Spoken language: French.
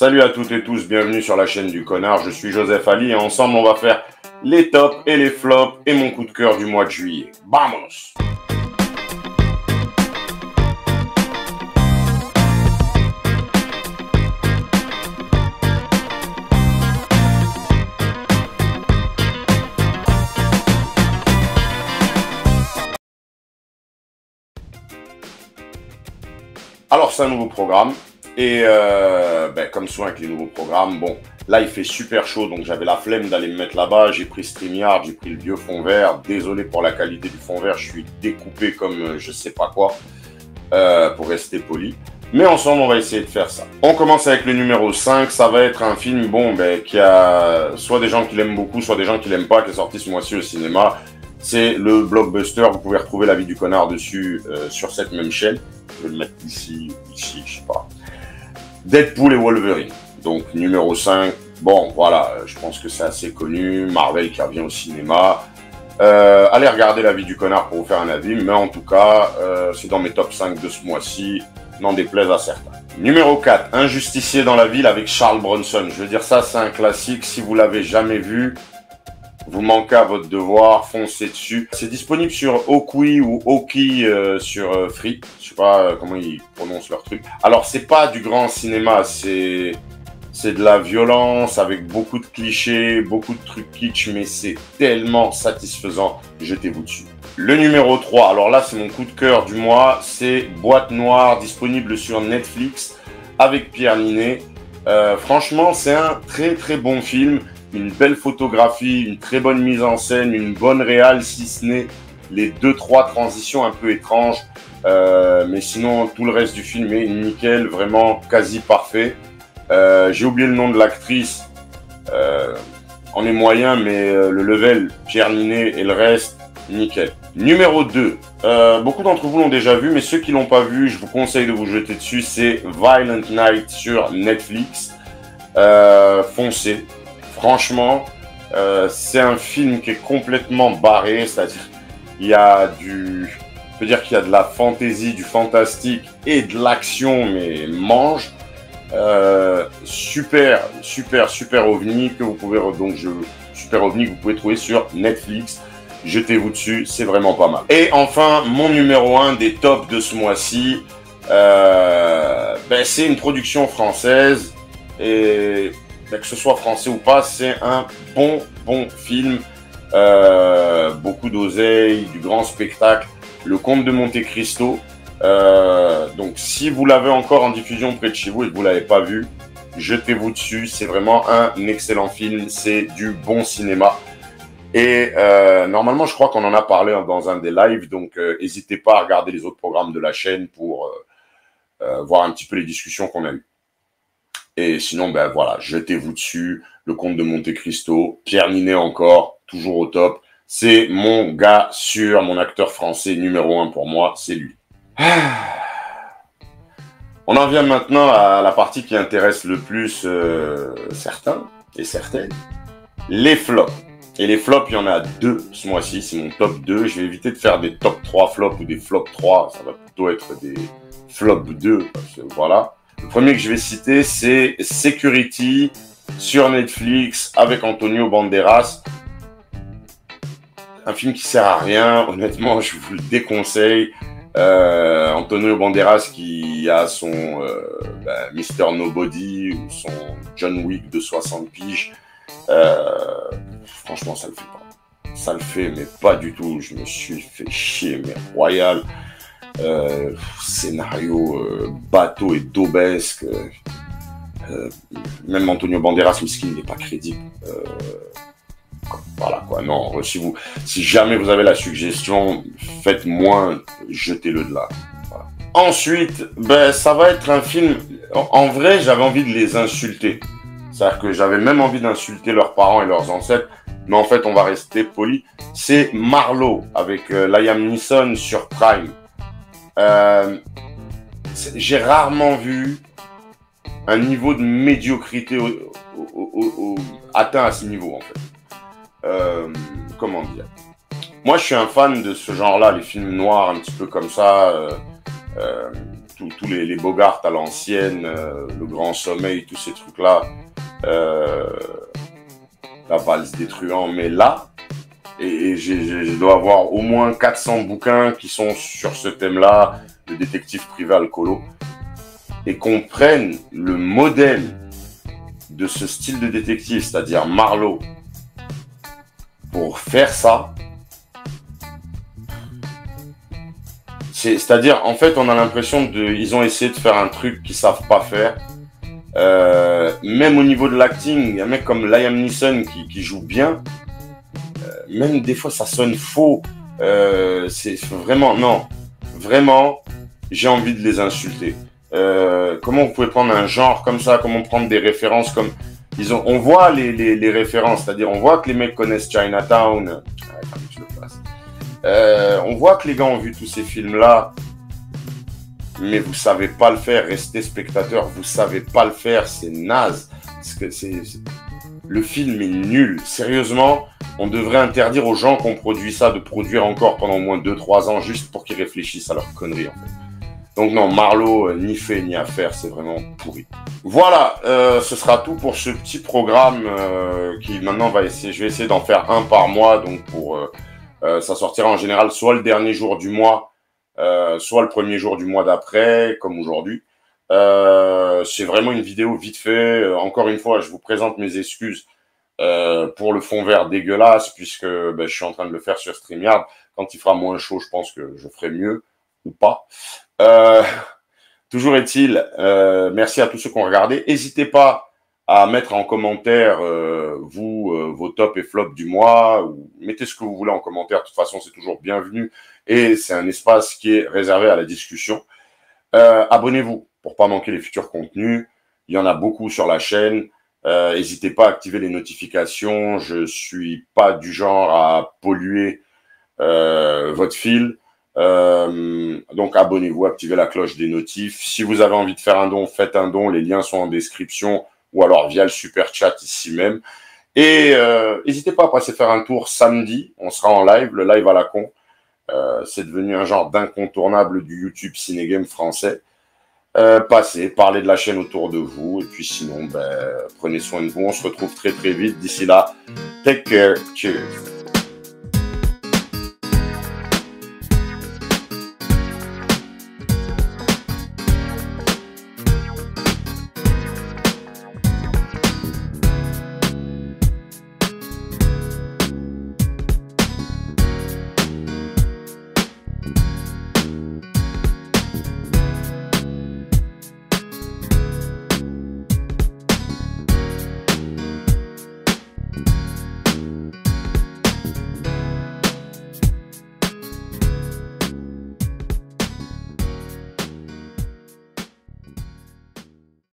Salut à toutes et tous, bienvenue sur la chaîne du connard, je suis Joseph Ali et ensemble on va faire les tops et les flops et mon coup de cœur du mois de juillet. Vamos! Alors c'est un nouveau programme et comme souvent avec les nouveaux programmes, bon là il fait super chaud donc j'avais la flemme d'aller me mettre là-bas, j'ai pris StreamYard, j'ai pris le vieux fond vert, désolé pour la qualité du fond vert, je suis découpé comme je sais pas quoi pour rester poli. Mais ensemble on va essayer de faire ça. On commence avec le numéro 5, ça va être un film qui a soit des gens qui l'aiment beaucoup, soit des gens qui l'aiment pas, qui est sorti ce mois-ci au cinéma. C'est le blockbuster, vous pouvez retrouver la vie du connard dessus sur cette même chaîne. Je vais le mettre ici, je sais pas. Deadpool et Wolverine. Donc numéro 5, bon voilà, je pense que c'est assez connu, Marvel qui revient au cinéma. Allez regarder la vie du connard pour vous faire un avis, mais en tout cas, c'est dans mes top 5 de ce mois-ci, n'en déplaise à certains. Numéro 4, Un justicier dans la ville avec Charles Bronson. Je veux dire, ça c'est un classique, si vous l'avez jamais vu, vous manquez à votre devoir, foncez dessus. C'est disponible sur Okui ou Oki sur Free. Je sais pas comment ils prononcent leur truc. Alors, c'est pas du grand cinéma, c'est de la violence avec beaucoup de clichés, beaucoup de trucs kitsch, mais c'est tellement satisfaisant. Jetez-vous dessus. Le numéro 3, alors là, c'est mon coup de cœur du mois. C'est Boîte Noire, disponible sur Netflix avec Pierre Ninet. Franchement, c'est un très très bon film. Une belle photographie, une très bonne mise en scène, une bonne réal, si ce n'est les 2-3 transitions un peu étranges. Mais sinon, tout le reste du film est nickel, vraiment quasi parfait. J'ai oublié le nom de l'actrice. On est moyen, mais le level, Pierre Ninet et le reste, nickel. Numéro 2. Beaucoup d'entre vous l'ont déjà vu, mais ceux qui l'ont pas vu, je vous conseille de vous jeter dessus. C'est Violent Night sur Netflix. Foncez. Franchement, c'est un film qui est complètement barré, c'est-à-dire il y a on peut dire qu'il y a de la fantaisie, du fantastique et de l'action, mais mange. Super ovni que vous pouvez super ovni que vous pouvez trouver sur Netflix. Jetez-vous dessus, c'est vraiment pas mal. Et enfin, mon numéro 1 des tops de ce mois-ci, c'est une production française et que ce soit français ou pas, c'est un bon film. Beaucoup d'oseille, du grand spectacle. Le Comte de Monte Cristo. Donc, si vous l'avez encore en diffusion près de chez vous et que vous ne l'avez pas vu, jetez-vous dessus. C'est vraiment un excellent film. C'est du bon cinéma. Et normalement, je crois qu'on en a parlé dans un des lives. Donc, n'hésitez pas à regarder les autres programmes de la chaîne pour voir un petit peu les discussions qu'on a eues. Et sinon, voilà, jetez-vous dessus. Le Comte de Monte Cristo, Pierre Ninet encore, toujours au top. C'est mon gars sûr, mon acteur français numéro 1 pour moi, c'est lui. On en vient maintenant à la partie qui intéresse le plus certains et certaines. Les flops. Et les flops, il y en a 2 ce mois-ci, c'est mon top 2. Je vais éviter de faire des top 3 flops ou des flops 3. Ça va plutôt être des flops 2, parce que voilà. Le premier que je vais citer, c'est Security sur Netflix avec Antonio Banderas. Un film qui sert à rien, honnêtement, je vous le déconseille. Antonio Banderas qui a son Mr. Nobody ou son John Wick de 60 piges. Franchement, ça le fait pas. Ça le fait, mais pas du tout. Je me suis fait chier, mais royal. Scénario bateau et daubesque. Même Antonio Banderas, miskin, il n'est pas crédible. Voilà quoi, non, si jamais vous avez la suggestion, faites moins, jetez-le de là. Voilà. Ensuite, ça va être un film, en vrai, j'avais envie de les insulter. C'est-à-dire que j'avais même envie d'insulter leurs parents et leurs ancêtres, mais en fait, on va rester poli. C'est Marlowe, avec Liam Neeson sur Prime. J'ai rarement vu un niveau de médiocrité atteint à ce niveau, en fait. Comment dire? Moi, je suis un fan de ce genre-là, les films noirs, un petit peu comme ça, tous les Bogart à l'ancienne, Le Grand Sommeil, tous ces trucs-là, La Valse des Truands, mais là, et je dois avoir au moins 400 bouquins qui sont sur ce thème-là, le détective privé alcoolo, et qu'on prenne le modèle de ce style de détective, c'est-à-dire Marlowe, pour faire ça. C'est-à-dire, en fait, on a l'impression ils ont essayé de faire un truc qu'ils savent pas faire. Même au niveau de l'acting, il y a un mec comme Liam Neeson qui joue bien. Même des fois, ça sonne faux. C'est vraiment, non, vraiment, j'ai envie de les insulter. Comment vous pouvez prendre un genre comme ça, comment prendre des références comme on voit les références, c'est-à-dire on voit que les mecs connaissent Chinatown. On voit que les gars ont vu tous ces films-là, mais vous savez pas le faire. Restez spectateur, vous savez pas le faire, c'est naze. Le film est nul. Sérieusement, on devrait interdire aux gens qui ont produit ça de produire encore pendant au moins 2-3 ans juste pour qu'ils réfléchissent à leurs conneries, en fait. Donc non, Marlowe, ni fait ni à faire, c'est vraiment pourri. Voilà, ce sera tout pour ce petit programme qui maintenant je vais essayer d'en faire un par mois. Donc ça sortira en général soit le dernier jour du mois, soit le premier jour du mois d'après, comme aujourd'hui. C'est vraiment une vidéo vite fait. Encore une fois, je vous présente mes excuses pour le fond vert dégueulasse, puisque je suis en train de le faire sur StreamYard. Quand il fera moins chaud, je pense que je ferai mieux, ou pas. Toujours est-il, merci à tous ceux qui ont regardé. N'hésitez pas à mettre en commentaire vos tops et flops du mois, ou mettez ce que vous voulez en commentaire. De toute façon, c'est toujours bienvenu et c'est un espace qui est réservé à la discussion. Abonnez-vous pour pas manquer les futurs contenus. Il y en a beaucoup sur la chaîne. N'hésitez pas à activer les notifications. Je suis pas du genre à polluer votre fil. Donc abonnez-vous, activez la cloche des notifs. Si vous avez envie de faire un don, faites un don. Les liens sont en description ou alors via le super chat ici même. Et n'hésitez pas à passer faire un tour samedi. On sera en live, le live à la con. C'est devenu un genre d'incontournable du YouTube Cinégame français. Passez, parlez de la chaîne autour de vous. Et puis sinon, prenez soin de vous. On se retrouve très très vite. D'ici là, take care. Cheers.